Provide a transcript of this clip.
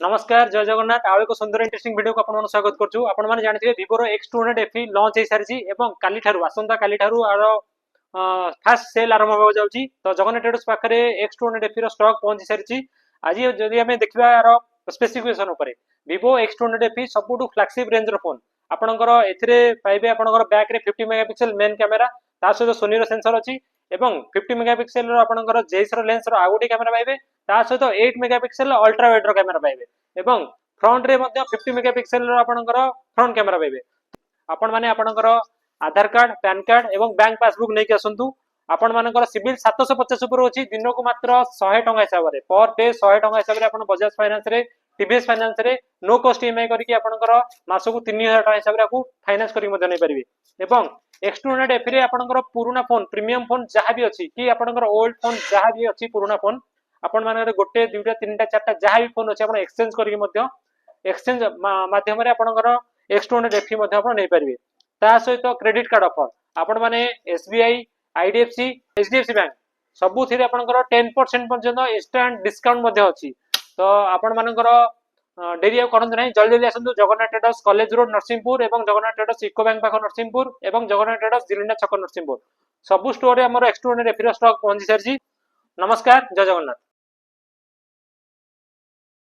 नमस्कार जय जगन्नाथ आउ एक सुंदर इंटरेस्टिंग वीडियो को आपन स्वागत करछु। आपन माने जानथिबे Vivo X200 FE लॉन्च हे सारिछि एवं काली ठारु आसंता काली ठारु आरो फास्ट सेल आरंभ हो जाउछि। तो जगन्नाथ ट्रेडर्स पाखरे X200 FE रो स्टॉक पहुंची सारिछि। आज जदि हमें देखिबा यार स्पेसिफिकेशन ऊपर Vivo X200 FE सबुटु फ्लैगशिप रेंज रो फोन आपनकर एथिरे पाइबे आपनकर बैक रे 50 मेगापिक्सल मेन कैमरा ता सहित सोनी रो सेंसर अछि एवं 50 मेगापिक्सल रो आपनकर जेस रो लेंस रो आगोटी कैमरा पाइबे ता सहित 8 मेगापिक्सल अल्ट्रा वाइड रो कैमरा पाइबे एवं फ्रंट रे मध्ये 50 मेगापिक्सल रो आपनकर फ्रंट कैमरा पाइबे। आपण माने आपनकर आधार कार्ड पैन कार्ड एवं बैंक पासबुक नै के असंतु। आपण मानकर सिविल 750 ऊपर अछि दिन को मात्र 100 टका हिसाब रे पर डे 100 टका हिसाब रे आपण बजाज फाइनेंस रे टीवीएस फाइनेंस रे नो कॉस्ट ईएमआई करके आपनकर मासको 3000 टका हिसाब रे आपु फाइनेंस करी मध्ये नै परिबे। एवं X200 FE रे आपनकर पुराना फोन प्रीमियम फोन जहां भी अछि कि आपनकर ओल्ड फोन जहां भी अछि पुराना फोन आपण माने गोटे दुटा तीनटा चारटा जहां भी फोन अछि आपण एक्सचेंज करके मध्ये एक्सचेंज माध्यम रे आपनकर X200 FE मध्ये आपण नै परिबे। ता सहित क्रेडिट कार्ड ऑफर आपण माने SBI IDFC HDFC बैंक सबु थिरे आपनकर 10% पर्यंत इंस्टेंट डिस्काउंट मध्ये अछि। तो आपण मानकर डेरी करंत नै जल्दी जल्दी आसंतु Jagannath traders college road Narsinghpur एवं जगन्नाथ ट्रेडर्स इको बैंक पाख नरसिंहपुर एवं जगन्नाथ ट्रेडर्स जिलिंडा छक नरसिंहपुर सबु स्टोर रे हमर X200 FE रो स्टॉक पहुंची सरजी। नमस्कार जय जगन्नाथ।